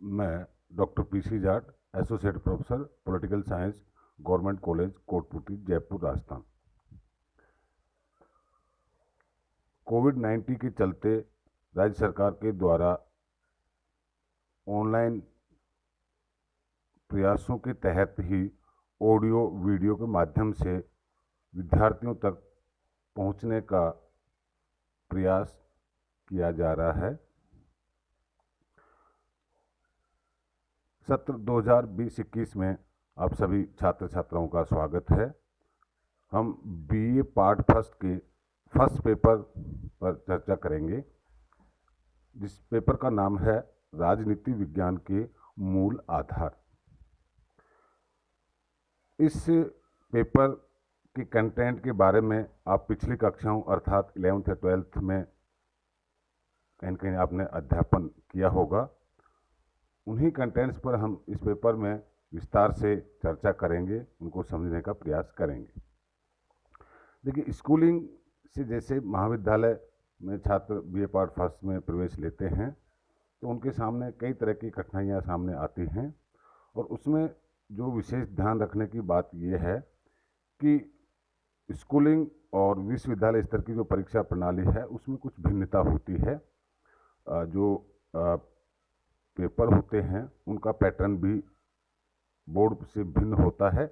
मैं doctor P C Jat, associate professor political science, government college Kotputli, Jaipur, Rajasthan. कोविड-19 के चलते राज्य सरकार के द्वारा ऑनलाइन प्रयासों के तहत ही ऑडियो वीडियो के माध्यम से विद्यार्थियों तक पहुंचने का प्रयास किया जा रहा है। सत्र 2020-21 में आप सभी छात्र छात्राओं का स्वागत है। हम बीए पार्ट फर्स्ट के फर्स्ट पेपर पर चर्चा करेंगे, जिस पेपर का नाम है राजनीति विज्ञान के मूल आधार। इस पेपर के कंटेंट के बारे में आप पिछली कक्षाओं अर्थात 11th या 12th में कहीं कहीं आपने अध्यापन किया होगा। उन्हीं कंटेंट्स पर हम इस पेपर में विस्तार से चर्चा करेंगे, उनको समझने का प्रयास करेंगे। देखिए, स्कूलिंग से जैसे महाविद्यालय में छात्र बीए पार्ट फर्स्ट में प्रवेश लेते हैं तो उनके सामने कई तरह की कठिनाइयाँ सामने आती हैं, और उसमें जो विशेष ध्यान रखने की बात यह है कि स्कूलिंग और विश्वविद्यालय स्तर की जो परीक्षा प्रणाली है उसमें कुछ भिन्नता होती है। जो पेपर होते हैं उनका पैटर्न भी बोर्ड से भिन्न होता है,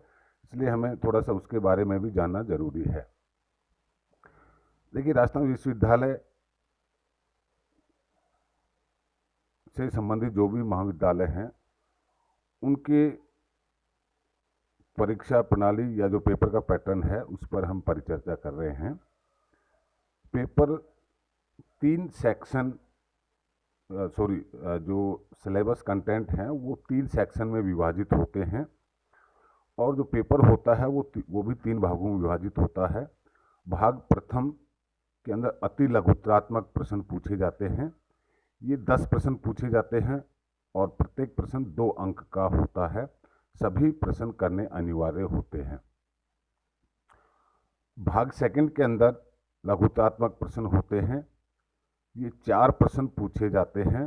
इसलिए हमें थोड़ा सा उसके बारे में भी जानना जरूरी है। देखिए, राजस्थान विश्वविद्यालय से संबंधित जो भी महाविद्यालय हैं उनके परीक्षा प्रणाली या जो पेपर का पैटर्न है उस पर हम परिचर्चा कर रहे हैं। पेपर 3 सेक्शन जो सिलेबस कंटेंट हैं वो 3 सेक्शन में विभाजित होते हैं, और जो पेपर होता है वो भी 3 भागों में विभाजित होता है। भाग प्रथम के अंदर अति लघुत्रात्मक प्रश्न पूछे जाते हैं। ये 10 प्रश्न पूछे जाते हैं और प्रत्येक प्रश्न 2 अंक का होता है। सभी प्रश्न करने अनिवार्य होते हैं। भाग सेकंड के अंदर लघुत्रात्मक प्रश्न होते हैं। ये 4 प्रश्न पूछे जाते हैं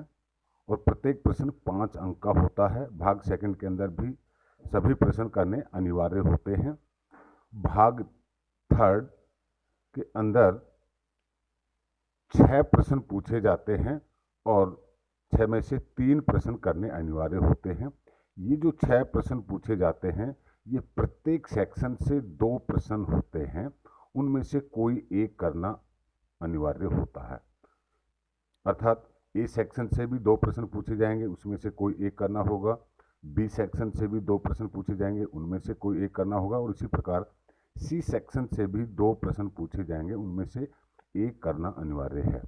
और प्रत्येक प्रश्न 5 अंक का होता है। भाग सेकंड के अंदर भी सभी प्रश्न करने अनिवार्य होते हैं। भाग थर्ड के अंदर 6 प्रश्न पूछे जाते हैं और 6 में से 3 प्रश्न करने अनिवार्य होते हैं। ये जो 6 प्रश्न पूछे जाते हैं ये प्रत्येक सेक्शन से 2 प्रश्न होते हैं, उनमें से कोई एक करना अनिवार्य होता है। अर्थात ए सेक्शन से भी 2 प्रश्न पूछे जाएंगे, उसमें से कोई एक करना होगा। बी सेक्शन से भी 2 प्रश्न पूछे जाएंगे, उनमें से कोई एक करना होगा। और इसी प्रकार सी सेक्शन से भी 2 प्रश्न पूछे जाएंगे, उनमें से एक करना अनिवार्य है।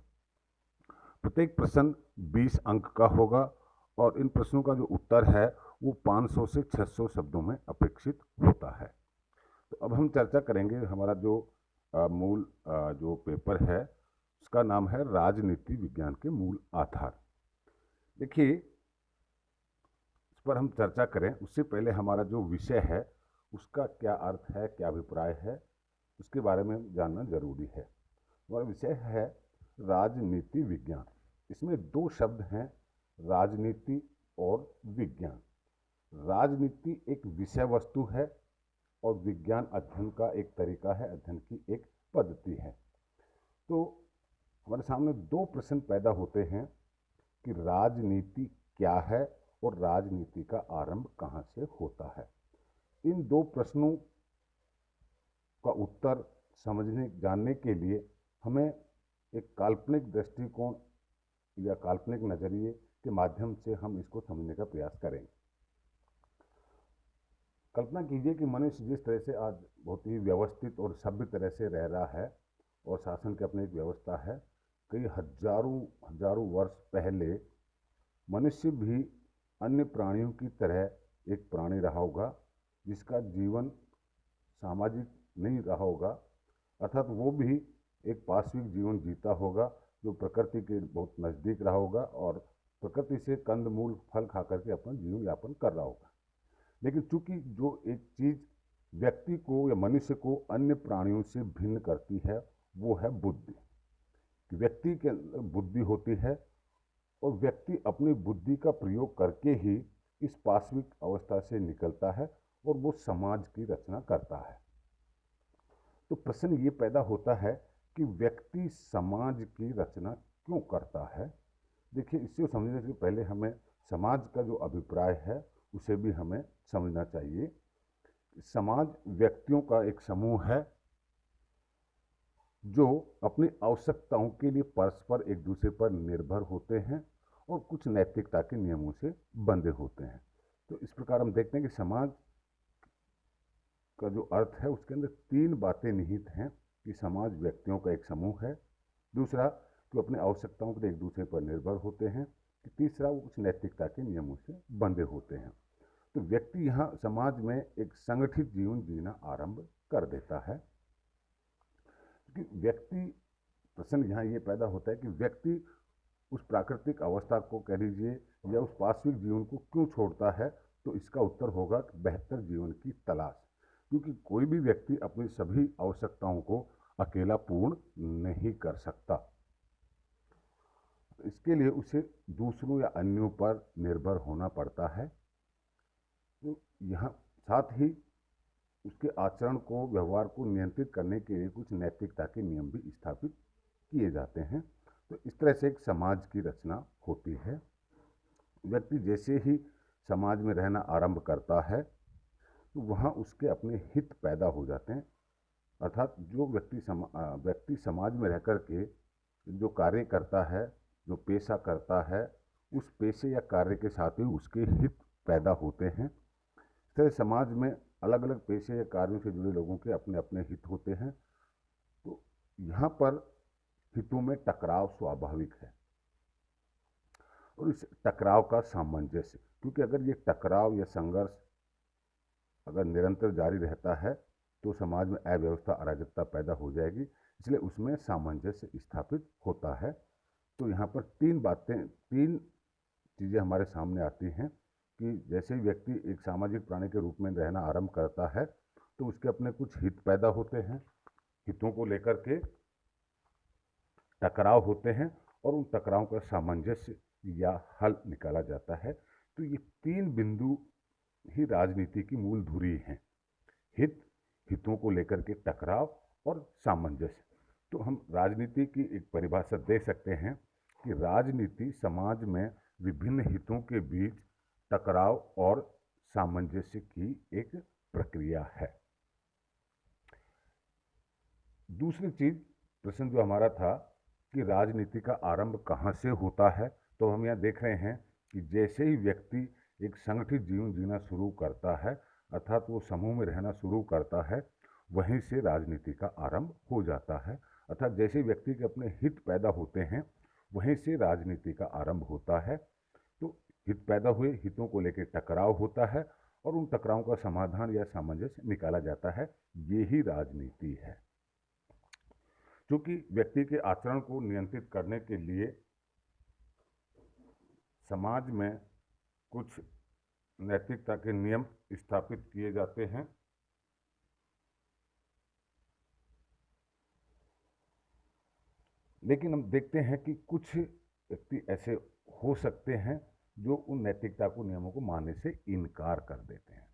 प्रत्येक प्रश्न 20 अंक का होगा और इन प्रश्नों का जो उत्तर है वो 500 से 600 शब्दों में अपेक्षित होता है। तो अब हम चर्चा करेंगे, हमारा जो मूल जो पेपर है उसका नाम है राजनीति विज्ञान के मूल आधार। देखिए, इस पर हम चर्चा करें उससे पहले हमारा जो विषय है उसका क्या अर्थ है, क्या अभिप्राय है, उसके बारे में जानना जरूरी है। हमारा विषय है राजनीति विज्ञान। इसमें 2 शब्द हैं, राजनीति और विज्ञान। राजनीति एक विषय वस्तु है और विज्ञान अध्ययन का एक तरीका है, अध्ययन की एक पद्धति है। तो हमारे सामने 2 प्रश्न पैदा होते हैं कि राजनीति क्या है और राजनीति का आरंभ कहाँ से होता है। इन 2 प्रश्नों का उत्तर समझने जानने के लिए हमें एक काल्पनिक दृष्टिकोण या काल्पनिक नजरिए के माध्यम से हम इसको समझने का प्रयास करेंगे। कल्पना कीजिए कि मनुष्य जिस तरह से आज बहुत ही व्यवस्थित और सभ्य तरह से रह रहा है और शासन की अपनी एक व्यवस्था है, कई हजारों वर्ष पहले मनुष्य भी अन्य प्राणियों की तरह एक प्राणी रहा होगा जिसका जीवन सामाजिक नहीं रहा होगा, अर्थात वो भी एक पार्श्विक जीवन जीता होगा जो प्रकृति के बहुत नज़दीक रहा होगा और प्रकृति से कंद मूल फल खा करके अपना जीवन यापन कर रहा होगा। लेकिन चूंकि जो एक चीज़ व्यक्ति को या मनुष्य को अन्य प्राणियों से भिन्न करती है वो है बुद्धि। व्यक्ति के अंदर बुद्धि होती है और व्यक्ति अपनी बुद्धि का प्रयोग करके ही इस पाशविक अवस्था से निकलता है और वो समाज की रचना करता है। तो प्रश्न ये पैदा होता है कि व्यक्ति समाज की रचना क्यों करता है। देखिए, इससे समझने से पहले हमें समाज का जो अभिप्राय है उसे भी हमें समझना चाहिए। समाज व्यक्तियों का एक समूह है जो अपनी आवश्यकताओं के लिए परस्पर एक दूसरे पर निर्भर होते हैं और कुछ नैतिकता के नियमों से बंधे होते हैं। तो इस प्रकार हम देखते हैं कि समाज का जो अर्थ है उसके अंदर तीन बातें निहित हैं कि समाज व्यक्तियों का एक समूह है, दूसरा कि वो अपनी आवश्यकताओं के लिए एक दूसरे पर निर्भर होते हैं, कि तीसरा वो कुछ नैतिकता के नियमों से बंधे होते हैं। तो व्यक्ति यहाँ समाज में एक संगठित जीवन जीना आरंभ कर देता है। क्योंकि व्यक्ति, प्रश्न यहाँ ये पैदा होता है कि व्यक्ति उस प्राकृतिक अवस्था को कह लीजिए या उस पाशविक जीवन को क्यों छोड़ता है। तो इसका उत्तर होगा बेहतर जीवन की तलाश। क्योंकि कोई भी व्यक्ति अपनी सभी आवश्यकताओं को अकेला पूर्ण नहीं कर सकता, तो इसके लिए उसे दूसरों या अन्यों पर निर्भर होना पड़ता है। तो यहाँ साथ ही उसके आचरण को, व्यवहार को नियंत्रित करने के लिए कुछ नैतिकता के नियम भी स्थापित किए जाते हैं। तो इस तरह से एक समाज की रचना होती है। व्यक्ति जैसे ही समाज में रहना आरंभ करता है तो वहाँ उसके अपने हित पैदा हो जाते हैं। अर्थात जो व्यक्ति समाज में रह कर के जो कार्य करता है, जो पेशा करता है, उस पेशे या कार्य के साथ ही उसके हित पैदा होते हैं। इस तरह समाज में अलग अलग पेशे या कार्यों से जुड़े लोगों के अपने अपने हित होते हैं। तो यहाँ पर हितों में टकराव स्वाभाविक है और इस टकराव का सामंजस्य, क्योंकि अगर ये टकराव या संघर्ष अगर निरंतर जारी रहता है तो समाज में अव्यवस्था, अराजकता पैदा हो जाएगी। इसलिए उसमें सामंजस्य स्थापित होता है। तो यहाँ पर तीन चीज़ें हमारे सामने आती हैं कि जैसे ही व्यक्ति एक सामाजिक प्राणी के रूप में रहना आरंभ करता है तो उसके अपने कुछ हित पैदा होते हैं, हितों को लेकर के टकराव होते हैं और उन टकरावों का सामंजस्य या हल निकाला जाता है। तो ये तीन बिंदु ही राजनीति की मूल धुरी हैं: हितों को लेकर के टकराव और सामंजस्य। तो हम राजनीति की एक परिभाषा दे सकते हैं कि राजनीति समाज में विभिन्न हितों के बीच टकराव और सामंजस्य की एक प्रक्रिया है। दूसरी चीज, प्रश्न जो हमारा था कि राजनीति का आरंभ कहाँ से होता है, तो हम यहाँ देख रहे हैं कि जैसे ही व्यक्ति एक संगठित जीवन जीना शुरू करता है, अर्थात वो समूह में रहना शुरू करता है, वहीं से राजनीति का आरंभ हो जाता है। अर्थात जैसे व्यक्ति के अपने हित पैदा होते हैं वहीं से राजनीति का आरंभ होता है। तो हित पैदा हुए, हितों को लेकर टकराव होता है और उन टकरावों का समाधान या सामंजस्य निकाला जाता है। ये ही राजनीति है। क्योंकि व्यक्ति के आचरण को नियंत्रित करने के लिए समाज में कुछ नैतिकता के नियम स्थापित किए जाते हैं। लेकिन हम देखते हैं कि कुछ व्यक्ति ऐसे हो सकते हैं जो उन नैतिकता को, नियमों को मानने से इनकार कर देते हैं।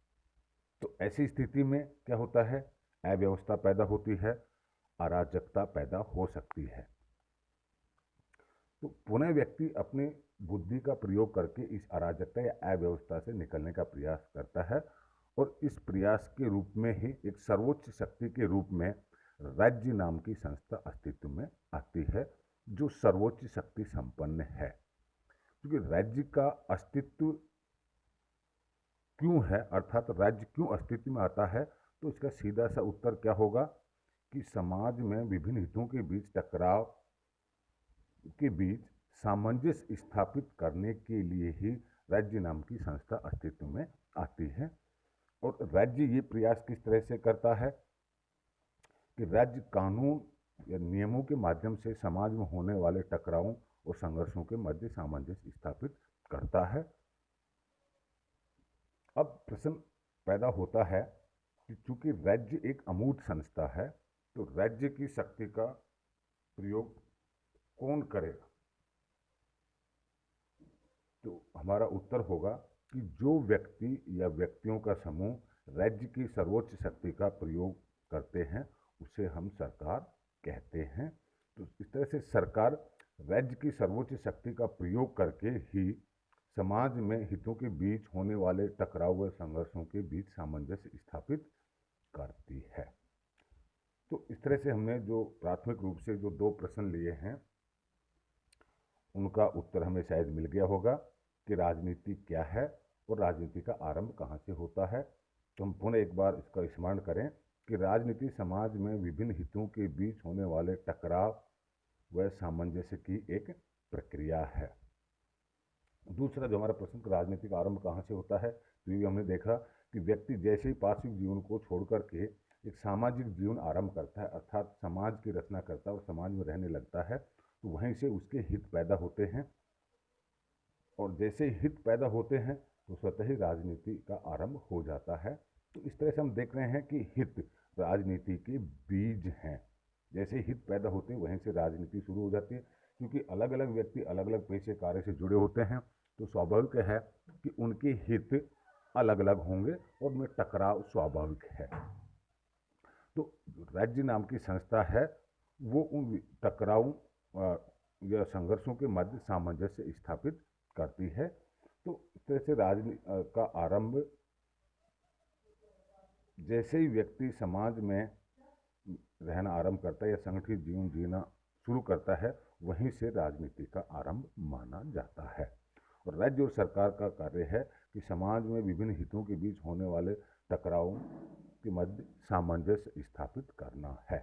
तो ऐसी स्थिति में क्या होता है? अव्यवस्था पैदा होती है, अराजकता पैदा हो सकती है। तो पुनः व्यक्ति अपनी बुद्धि का प्रयोग करके इस अराजकता या अव्यवस्था से निकलने का प्रयास करता है और इस प्रयास के रूप में ही एक सर्वोच्च शक्ति के रूप में राज्य नाम की संस्था अस्तित्व में आती है, जो सर्वोच्च शक्ति संपन्न है। क्योंकि राज्य का अस्तित्व क्यों है, अर्थात राज्य क्यों अस्तित्व में आता है, तो इसका सीधा सा उत्तर क्या होगा कि समाज में विभिन्न हितों के बीच टकराव के बीच सामंजस्य स्थापित करने के लिए ही राज्य नाम की संस्था अस्तित्व में आती है। और राज्य ये प्रयास किस तरह से करता है कि राज्य कानून या नियमों के माध्यम से समाज में होने वाले टकरावों और संघर्षों के मध्य सामंजस्य स्थापित करता है। अब प्रश्न पैदा होता है कि चूंकि राज्य एक अमूर्त संस्था है, तो राज्य की शक्ति का प्रयोग कौन करेगा? हमारा उत्तर होगा कि जो व्यक्ति या व्यक्तियों का समूह राज्य की सर्वोच्च शक्ति का प्रयोग करते हैं उसे हम सरकार कहते हैं। तो इस तरह से सरकार राज्य की सर्वोच्च शक्ति का प्रयोग करके ही समाज में हितों के बीच होने वाले टकराव व संघर्षों के बीच सामंजस्य स्थापित करती है। तो इस तरह से हमने जो प्राथमिक रूप से जो 2 प्रश्न लिए हैं उनका उत्तर हमें शायद मिल गया होगा कि राजनीति क्या है और राजनीति का आरंभ कहाँ से होता है। तो हम पुनः एक बार इसका स्मरण करें कि राजनीति समाज में विभिन्न हितों के बीच होने वाले टकराव व सामंजस्य की एक प्रक्रिया है। दूसरा जो हमारा प्रश्न कि राजनीति का आरंभ कहाँ से होता है, तो ये हमने देखा कि व्यक्ति जैसे ही पार्श्विक जीवन को छोड़ करके एक सामाजिक जीवन आरंभ करता है, अर्थात समाज की रचना करता है और समाज में रहने लगता है, तो वहीं से उसके हित पैदा होते हैं और जैसे ही हित पैदा होते हैं तो स्वतः ही राजनीति का आरंभ हो जाता है। तो इस तरह से हम देख रहे हैं कि हित राजनीति के बीज हैं। जैसे हित पैदा होते हैं वहीं से राजनीति शुरू हो जाती है, क्योंकि अलग अलग व्यक्ति अलग अलग पेशे कार्य से जुड़े होते हैं, तो स्वाभाविक है कि उनके हित अलग अलग होंगे और उनमें टकराव स्वाभाविक है। तो राज्य नाम की संस्था है वो उन टकराव या संघर्षों के मध्य सामंजस्य स्थापित करती है। तो इस तरह से राजनीति का आरंभ जैसे ही व्यक्ति समाज में रहना आरंभ करता है या संगठित जीवन जीना शुरू करता है वहीं से राजनीति का आरंभ माना जाता है। और राज्य और सरकार का कार्य है कि समाज में विभिन्न हितों के बीच होने वाले टकरावों के मध्य सामंजस्य स्थापित करना है।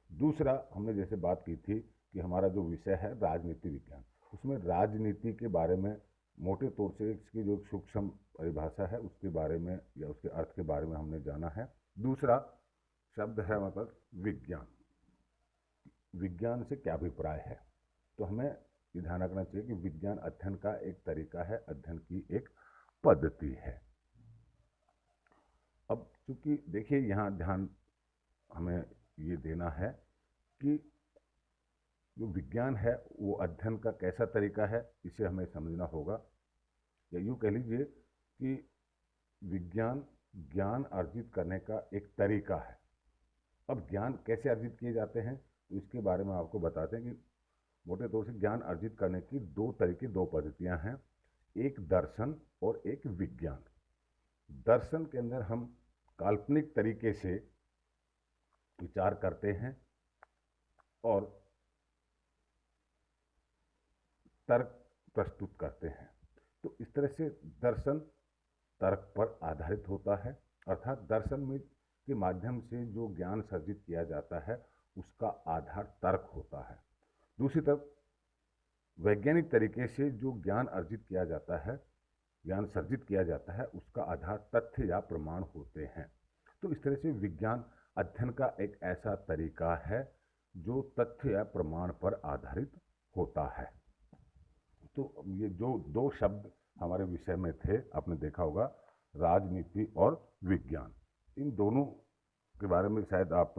दूसरा हमने जैसे बात की थी कि हमारा जो विषय है राजनीति विज्ञान, उसमें राजनीति के बारे में मोटे तौर से इसकी जो सूक्ष्म परिभाषा है उसके बारे में या उसके अर्थ के बारे में हमने जाना है। दूसरा शब्द है मतलब विज्ञान। विज्ञान से क्या अभिप्राय है, तो हमें ये ध्यान रखना चाहिए कि विज्ञान अध्ययन का एक तरीका है, अध्ययन की एक पद्धति है। अब चूंकि देखिए यहाँ ध्यान हमें ये देना है कि जो विज्ञान है वो अध्ययन का कैसा तरीका है, इसे हमें समझना होगा। या यूँ कह लीजिए कि विज्ञान ज्ञान अर्जित करने का एक तरीका है। अब ज्ञान कैसे अर्जित किए जाते हैं तो इसके बारे में आपको बताते हैं कि मोटे तौर से ज्ञान अर्जित करने की 2 तरीके 2 पद्धतियां हैं, एक दर्शन और एक विज्ञान। दर्शन के अंदर हम काल्पनिक तरीके से विचार करते हैं और तर्क प्रस्तुत करते हैं। तो इस तरह से दर्शन तर्क पर आधारित होता है, अर्थात दर्शन में के माध्यम से जो ज्ञान सर्जित किया जाता है उसका आधार तर्क होता है। दूसरी तरफ वैज्ञानिक तरीके से जो ज्ञान अर्जित किया जाता है, ज्ञान सर्जित किया जाता है, उसका आधार तथ्य या प्रमाण होते हैं। तो इस तरह से विज्ञान अध्ययन का एक ऐसा तरीका है जो तथ्य या प्रमाण पर आधारित होता है। तो ये जो 2 शब्द हमारे विषय में थे, आपने देखा होगा राजनीति और विज्ञान, इन दोनों के बारे में शायद आप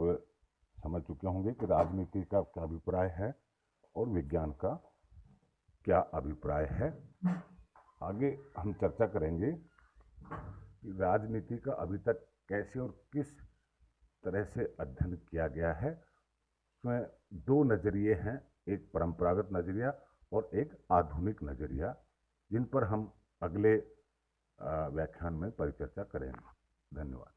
समझ चुके होंगे कि राजनीति का क्या अभिप्राय है और विज्ञान का क्या अभिप्राय है। आगे हम चर्चा करेंगे कि राजनीति का अभी तक कैसे और किस तरह से अध्ययन किया गया है। इसमें 2 नज़रिए हैं, एक परंपरागत नज़रिया और एक आधुनिक नज़रिया, जिन पर हम अगले व्याख्यान में परिचर्चा करेंगे। धन्यवाद।